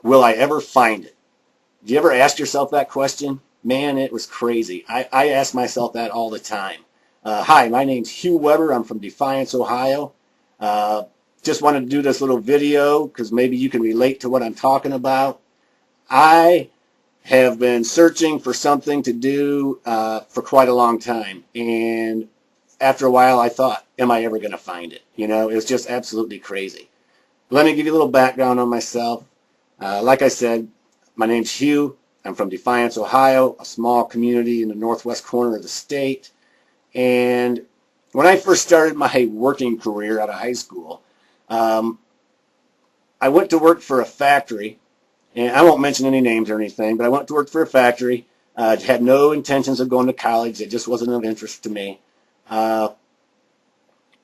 will I ever find it? Do you ever ask yourself that question? Man, it was crazy. I ask myself that all the time. Hi, my name's Hugh Weber. I'm from Defiance, Ohio. Uh, just wanted to do this little video because maybe you can relate to what I'm talking about. I have been searching for something to do for quite a long time. And after a while, I thought, am I ever going to find it? You know, it was just absolutely crazy. Let me give you a little background on myself. Like I said, my name's Hugh. I'm from Defiance, Ohio, a small community in the northwest corner of the state. And when I first started my working career out of high school, um, I went to work for a factory, and I won't mention any names or anything, but I went to work for a factory. Had no intentions of going to college. It just wasn't of interest to me. Uh,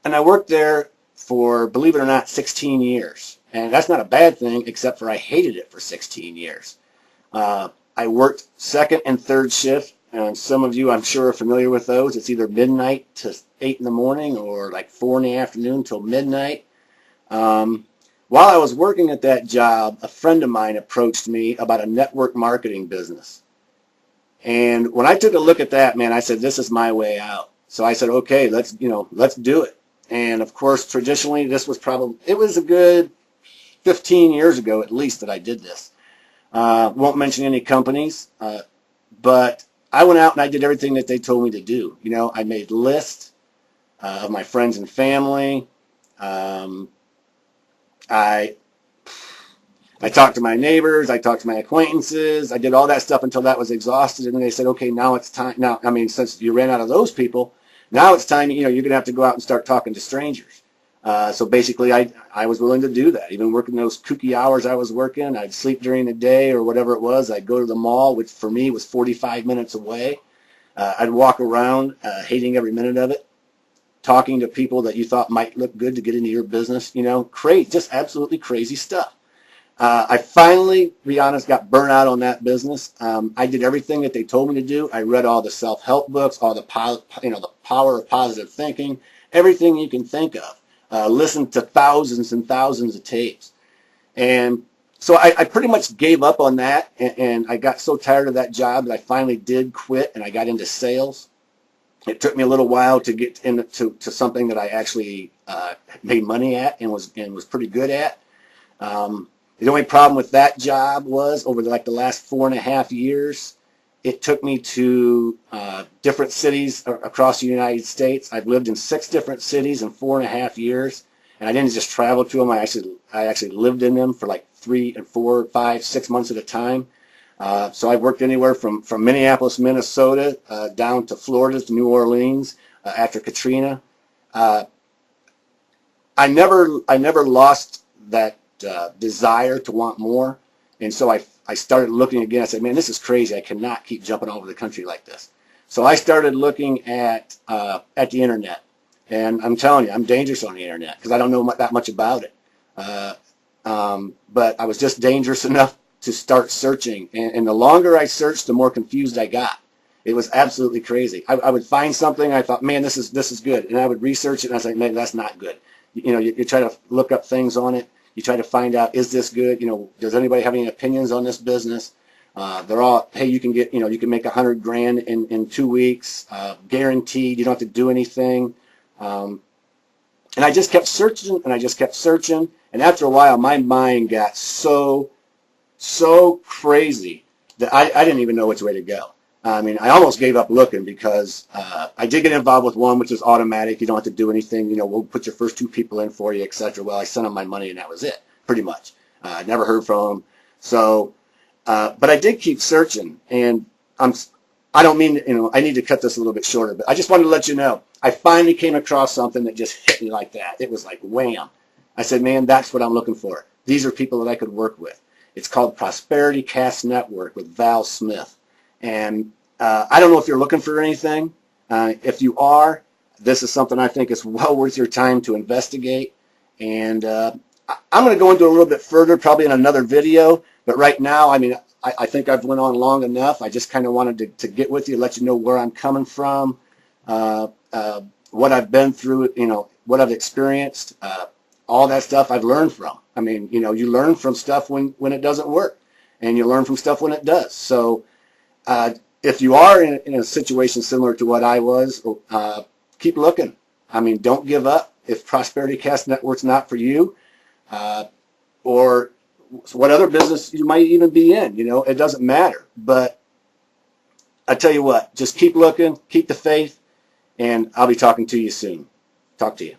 and I worked there for, believe it or not, 16 years. And that's not a bad thing, except for I hated it for 16 years. I worked second and third shift, and some of you I'm sure are familiar with those. It's either midnight to 8 in the morning or like 4 in the afternoon till midnight. Um, while I was working at that job, a friend of mine approached me about a network marketing business. And when I took a look at that, man, I said, this is my way out. So I said, okay, let's do it. And of course, traditionally, it was a good 15 years ago at least that I did this. Won't mention any companies, but I went out and I did everything that they told me to do. You know, I made lists of my friends and family. Um, I I talked to my neighbors. I talked to my acquaintances. I did all that stuff until that was exhausted. And then they said, okay, now it's time. Now, I mean, since you ran out of those people, now it's time, you know, you're going to have to go out and start talking to strangers. So basically, I was willing to do that. Even working those kooky hours I was working, I'd sleep during the day or whatever it was. I'd go to the mall, which for me was 45 minutes away. I'd walk around, hating every minute of it, talking to people that you thought might look good to get into your business. You know, just absolutely crazy stuff. I finally, to be honest, got burnt out on that business. I did everything that they told me to do. I read all the self-help books, all the the power of positive thinking, everything you can think of. Listened to thousands and thousands of tapes, and so I pretty much gave up on that. And I got so tired of that job that I finally did quit, and I got into sales. It took me a little while to get into something that I actually made money at and was pretty good at. Um, the only problem with that job was over like the last 4.5 years, it took me to different cities across the United States. I've lived in 6 different cities in 4.5 years, and I didn't just travel to them. I actually lived in them for like 3 and 4, 5, 6 months at a time. So I've worked anywhere from Minneapolis, Minnesota, down to Florida, to New Orleans after Katrina. Uh, I never lost that desire to want more, and so I started looking again. I said, man, this is crazy. I cannot keep jumping all over the country like this. So I started looking at the internet, and I'm telling you, I'm dangerous on the internet because I don't know that much about it. Uh, but I was just dangerous enough to start searching, and the longer I searched, the more confused I got. It was absolutely crazy. I would find something, I thought, man, this is good, and I would research it, and I was like, man, that's not good. You know, you try to look up things on it. You try to find out, is this good? You know, does anybody have any opinions on this business? They're all, hey, you can get, you can make 100 grand in 2 weeks, guaranteed. You don't have to do anything. And I just kept searching, and I just kept searching. And after a while, my mind got so crazy that I didn't even know which way to go. I mean, I almost gave up looking because I did get involved with one, which is automatic. You don't have to do anything. You know, we'll put your first 2 people in for you, etc. Well, I sent them my money, and that was it, pretty much. I never heard from them. So, but I did keep searching, and I don't mean, I need to cut this a little bit shorter, but I just wanted to let you know, I finally came across something that just hit me like that. It was like, wham. I said, man, that's what I'm looking for. These are people that I could work with. It's called Prosperity Cast Network with Val Smith. And I don't know if you're looking for anything. If you are, this is something I think is well worth your time to investigate. And I'm going to go into a little bit further, probably in another video. But right now, I mean, I think I've went on long enough. I just kind of wanted to get with you, let you know where I'm coming from, what I've been through, what I've experienced. all that stuff I've learned from. I mean, you know, you learn from stuff when it doesn't work, and you learn from stuff when it does. So if you are in a situation similar to what I was, keep looking. I mean, don't give up. If Prosperity Cast Network's not for you, or what other business you might even be in, you know, it doesn't matter. But I tell you what, just keep looking, keep the faith, and I'll be talking to you soon. Talk to you.